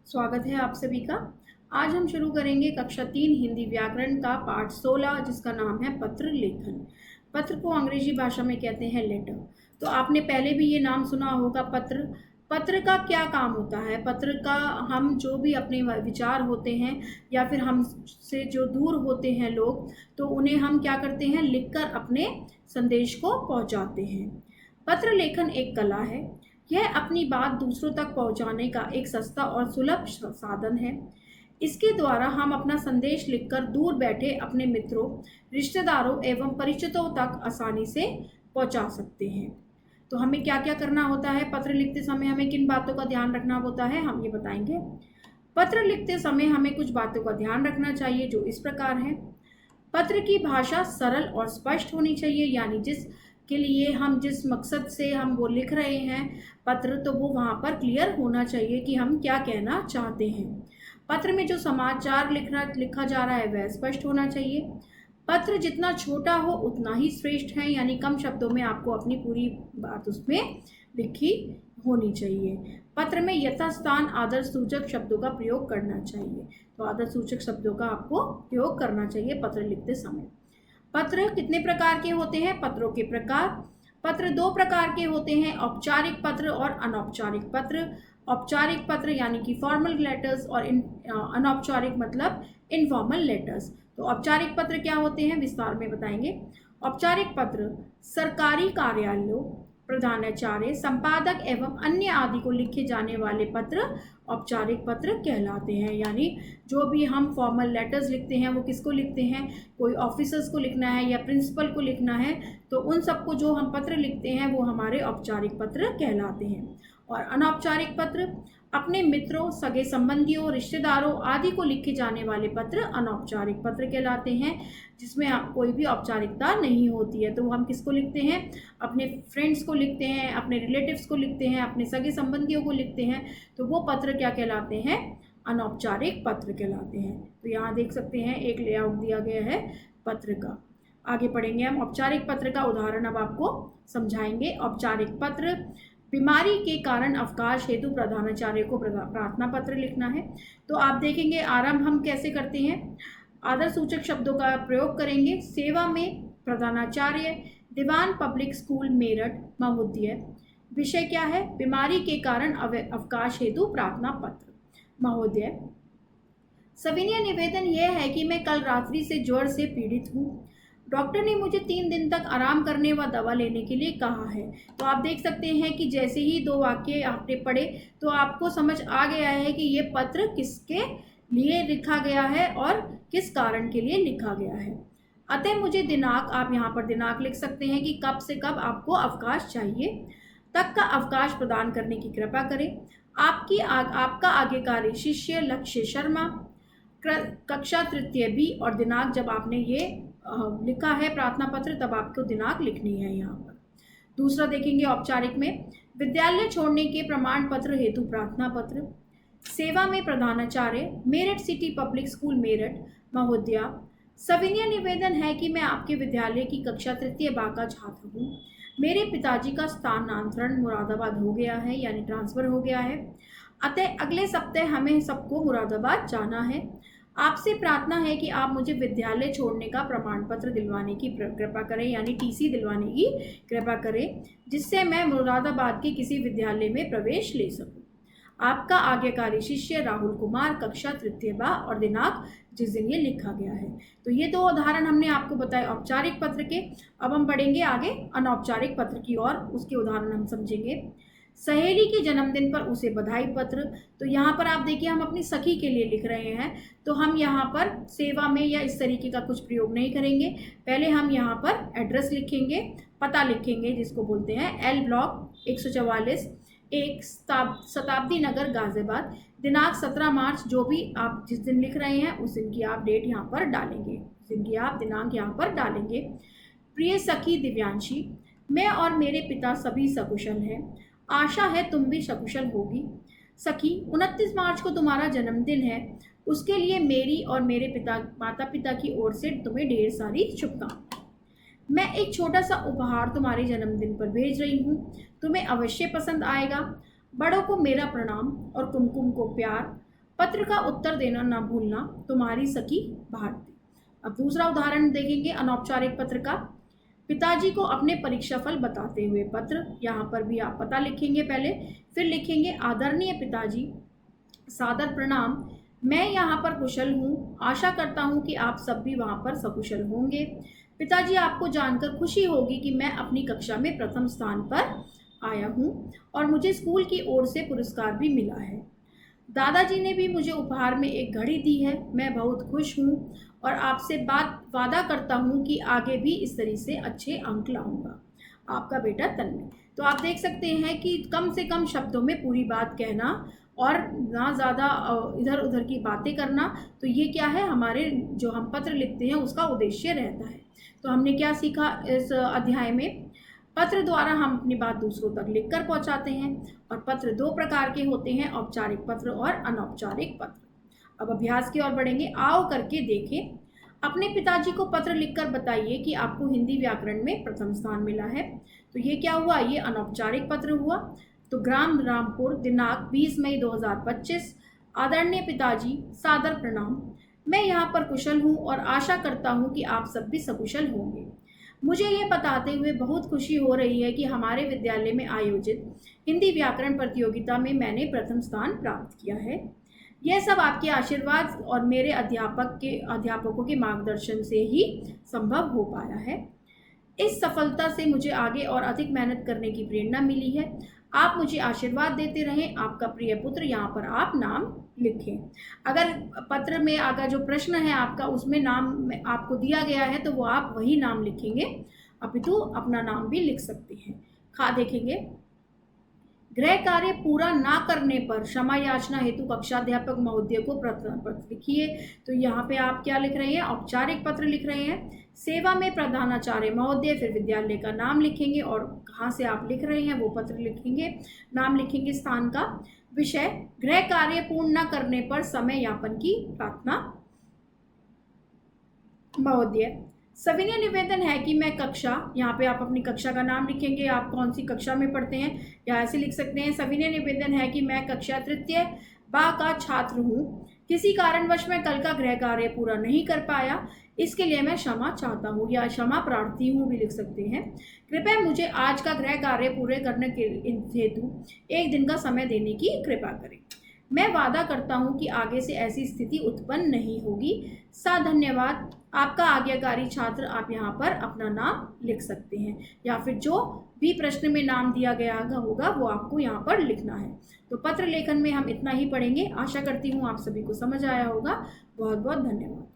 स्वागत है आप सभी का। आज हम शुरू करेंगे कक्षा 3 हिंदी व्याकरण का पाठ 16 जिसका नाम है पत्र लेखन। पत्र को अंग्रेजी भाषा में कहते हैं लेटर। तो आपने पहले भी ये नाम सुना होगा पत्र। पत्र का क्या काम होता है? पत्र का हम जो भी अपने विचार होते हैं या फिर हमसे जो दूर होते हैं लोग, तो उन्हें हम क्या करते हैं, लिखकर अपने संदेश को पहुंचाते हैं। पत्र लेखन एक कला है। यह अपनी बात दूसरों तक पहुंचाने का एक सस्ता और सुलभ साधन है। इसके द्वारा हम अपना संदेश लिखकर दूर बैठे अपने मित्रों, रिश्तेदारों एवं परिचितों तक आसानी से पहुंचा सकते हैं। तो हमें क्या क्या करना होता है? पत्र लिखते समय हमें किन बातों का ध्यान रखना होता है, हम ये बताएंगे। पत्र लिखते समय हमें कुछ बातों का ध्यान रखना चाहिए जो इस प्रकार है। पत्र की भाषा सरल और स्पष्ट होनी चाहिए, यानी जिस के लिए हम जिस मकसद से हम वो लिख रहे हैं पत्र, तो वो वहाँ पर क्लियर होना चाहिए कि हम क्या कहना चाहते हैं। पत्र में जो समाचार लिखा जा रहा है वह स्पष्ट होना चाहिए। पत्र जितना छोटा हो उतना ही श्रेष्ठ है, यानी कम शब्दों में आपको अपनी पूरी बात उसमें लिखी होनी चाहिए। पत्र में यथास्थान आदर सूचक शब्दों का प्रयोग करना चाहिए। तो आदर सूचक शब्दों का आपको प्रयोग करना चाहिए पत्र लिखते समय। पत्र कितने प्रकार के होते हैं? पत्रों के प्रकार। पत्र दो प्रकार के होते हैं, औपचारिक पत्र और अनौपचारिक पत्र। औपचारिक पत्र यानी कि फॉर्मल लेटर्स और अनौपचारिक मतलब इनफॉर्मल लेटर्स। तो औपचारिक पत्र क्या होते हैं विस्तार में बताएंगे। औपचारिक पत्र सरकारी कार्यालयों, प्रधानाचार्य, संपादक एवं अन्य आदि को लिखे जाने वाले पत्र औपचारिक पत्र कहलाते हैं। यानी जो भी हम फॉर्मल लेटर्स लिखते हैं वो किसको लिखते हैं? कोई ऑफिसर्स को लिखना है या प्रिंसिपल को लिखना है, तो उन सबको जो हम पत्र लिखते हैं वो हमारे औपचारिक पत्र कहलाते हैं। और अनौपचारिक पत्र अपने मित्रों, सगे संबंधियों, रिश्तेदारों आदि को लिखे जाने वाले पत्र अनौपचारिक पत्र कहलाते हैं, जिसमें कोई भी औपचारिकता नहीं होती है। तो हम किसको लिखते हैं? अपने फ्रेंड्स को लिखते हैं, अपने रिलेटिव्स को लिखते हैं, अपने सगे संबंधियों को लिखते हैं। तो वो पत्र क्या कहलाते हैं? अनौपचारिक पत्र कहलाते हैं। तो यहाँ देख सकते हैं एक लेआउट दिया गया है पत्र का। आगे पढ़ेंगे हम औपचारिक पत्र का उदाहरण अब आपको समझाएंगे। औपचारिक पत्र बीमारी के कारण अवकाश हेतु प्रधानाचार्य को प्रार्थना पत्र लिखना है। तो आप देखेंगे आरंभ हम कैसे करते हैं। आदर सूचक शब्दों का प्रयोग करेंगे। सेवा में प्रधानाचार्य, दीवान पब्लिक स्कूल मेरठ महोदय। विषय क्या है? बीमारी के कारण अवकाश हेतु प्रार्थना पत्र। महोदय, सविनय निवेदन यह है कि मैं कल रात्रि से ज्वर से पीड़ित हूँ। डॉक्टर ने मुझे 3 दिन तक आराम करने व दवा लेने के लिए कहा है। तो आप देख सकते हैं कि जैसे ही दो वाक्य आपने पढ़े तो आपको समझ आ गया है कि ये पत्र किसके लिए लिखा गया है और किस कारण के लिए लिखा गया है। अतः मुझे दिनांक, आप यहाँ पर दिनांक लिख सकते हैं कि कब से कब आपको अवकाश चाहिए, तक का अवकाश प्रदान करने की कृपा करें। आपका आज्ञाकारी शिष्य लक्ष्य शर्मा, कक्षा तृतीय बी। और दिनांक जब आपने ये लिखा है प्रार्थना पत्र तब आपको दिनांक लिखनी है यहाँ पर। दूसरा देखेंगे औपचारिक में, विद्यालय छोड़ने के प्रमाण पत्र हेतु प्रार्थना पत्र। सेवा में प्रधानाचार्य, Meerut city public school Meerut महोदया, सविनय निवेदन है कि मैं आपके विद्यालय की कक्षा तृतीय बा का छात्र हूँ। मेरे पिताजी का स्थानांतरण मुरादाबाद हो गया है, यानी ट्रांसफर हो गया है। अतः अगले सप्ताह हमें सबको मुरादाबाद जाना है। आपसे प्रार्थना है कि आप मुझे विद्यालय छोड़ने का प्रमाण पत्र दिलवाने की कृपा करें, यानी टीसी दिलवाने की कृपा करें, जिससे मैं मुरादाबाद के किसी विद्यालय में प्रवेश ले सकूं। आपका आज्ञाकारी शिष्य राहुल कुमार, कक्षा तृतीय बा। और दिनांक जिस दिन ये लिखा गया है। तो ये दो उदाहरण हमने आपको बताए औपचारिक पत्र के। अब हम बढ़ेंगे आगे अनौपचारिक पत्र की ओर, उसके उदाहरण हम समझेंगे। सहेली के जन्मदिन पर उसे बधाई पत्र। तो यहाँ पर आप देखिए हम अपनी सखी के लिए लिख रहे हैं, तो हम यहाँ पर सेवा में या इस तरीके का कुछ प्रयोग नहीं करेंगे। पहले हम यहाँ पर एड्रेस लिखेंगे, पता लिखेंगे, जिसको बोलते हैं एल ब्लॉक 144 1 शताब्दी नगर गाजियाबाद। दिनांक 17 मार्च, जो भी आप जिस दिन लिख रहे हैं उस दिन की आप डेट यहाँ पर डालेंगे, उस दिन की आप दिनांक यहाँ पर डालेंगे। प्रिय सखी दिव्यांशी, मैं और मेरे पिता सभी सकुशल हैं। आशा है तुम भी सकुशल होगी। सखी, 29 मार्च को तुम्हारा जन्मदिन है, उसके लिए मेरी और मेरे माता पिता की ओर से तुम्हें ढेर सारी शुभकामनाएं। मैं एक छोटा सा उपहार तुम्हारे जन्मदिन पर भेज रही हूँ, तुम्हें अवश्य पसंद आएगा। बड़ों को मेरा प्रणाम और कुमकुम को प्यार। पत्र का उत्तर देना ना भूलना, तुम्हारी सखी भारती। अब दूसरा उदाहरण देखेंगे अनौपचारिक पत्र का। पिताजी को अपने परीक्षाफल बताते हुए पत्र। यहाँ पर भी आप पता लिखेंगे पहले, फिर लिखेंगे आदरणीय पिताजी, सादर प्रणाम। मैं यहाँ पर कुशल हूँ, आशा करता हूँ कि आप सब भी वहाँ पर सकुशल होंगे। पिताजी, आपको जानकर खुशी होगी कि मैं अपनी कक्षा में प्रथम स्थान पर आया हूँ और मुझे स्कूल की ओर से पुरस्कार भी मिला है। दादाजी ने भी मुझे उपहार में एक घड़ी दी है। मैं बहुत खुश हूँ और आपसे वादा करता हूँ कि आगे भी इस तरह से अच्छे अंक लाऊंगा। आपका बेटा तन्मय। तो आप देख सकते हैं कि कम से कम शब्दों में पूरी बात कहना और ना ज़्यादा इधर उधर की बातें करना। तो ये क्या है, हमारे जो हम पत्र लिखते हैं उसका उद्देश्य रहता है। तो हमने क्या सीखा इस अध्याय में? पत्र द्वारा हम अपनी बात दूसरों तक लिखकर पहुंचाते हैं और पत्र दो प्रकार के होते हैं, औपचारिक पत्र और अनौपचारिक पत्र। अब अभ्यास की ओर बढ़ेंगे। आओ करके देखें। अपने पिताजी को पत्र लिखकर बताइए कि आपको हिंदी व्याकरण में प्रथम स्थान मिला है। तो ये क्या हुआ? ये अनौपचारिक पत्र हुआ। तो ग्राम रामपुर, दिनांक 20 मई 2025। आदरणीय पिताजी, सादर प्रणाम। मैं यहाँ पर कुशल हूँ और आशा करता हूँ कि आप सब भी सकुशल होंगे। मुझे ये बताते हुए बहुत खुशी हो रही है कि हमारे विद्यालय में आयोजित हिंदी व्याकरण प्रतियोगिता में मैंने प्रथम स्थान प्राप्त किया है। यह सब आपके आशीर्वाद और मेरे अध्यापकों के मार्गदर्शन से ही संभव हो पाया है। इस सफलता से मुझे आगे और अधिक मेहनत करने की प्रेरणा मिली है। आप मुझे आशीर्वाद देते रहें। आपका प्रिय पुत्र। यहाँ पर आप नाम लिखें। अगर पत्र में अगर जो प्रश्न है आपका उसमें नाम आपको दिया गया है तो वो आप वही नाम लिखेंगे, अपितु अपना नाम भी लिख सकते हैं। देखेंगे, गृह कार्य पूरा ना करने पर क्षमा याचना हेतु कक्षाध्यापक महोदय को पत्र लिखिए। तो यहाँ पे आप क्या लिख रहे हैं? औपचारिक पत्र लिख रहे हैं। सेवा में प्रधानाचार्य महोदय, फिर विद्यालय का नाम लिखेंगे और कहाँ से आप लिख रहे हैं वो पत्र लिखेंगे, नाम लिखेंगे, स्थान का। विषय, गृह कार्य पूर्ण न करने पर समय यापन की प्रार्थना। महोदय, सविनय निवेदन है कि मैं कक्षा, यहाँ पे आप अपनी कक्षा का नाम लिखेंगे, आप कौन सी कक्षा में पढ़ते हैं, या ऐसे लिख सकते हैं, सविनय निवेदन है कि मैं कक्षा तृतीय बा का छात्र हूँ। किसी कारणवश मैं कल का गृह कार्य पूरा नहीं कर पाया, इसके लिए मैं क्षमा चाहता हूँ, या क्षमा प्रार्थी हूँ भी लिख सकते हैं। कृपया मुझे आज का गृह कार्य पूरे करने के हेतु एक दिन का समय देने की कृपा करें। मैं वादा करता हूँ कि आगे से ऐसी स्थिति उत्पन्न नहीं होगी। धन्यवाद, आपका आज्ञाकारी छात्र। आप यहाँ पर अपना नाम लिख सकते हैं, या फिर जो भी प्रश्न में नाम दिया गया होगा वो आपको यहाँ पर लिखना है। तो पत्र लेखन में हम इतना ही पढ़ेंगे। आशा करती हूँ आप सभी को समझ आया होगा। बहुत बहुत धन्यवाद।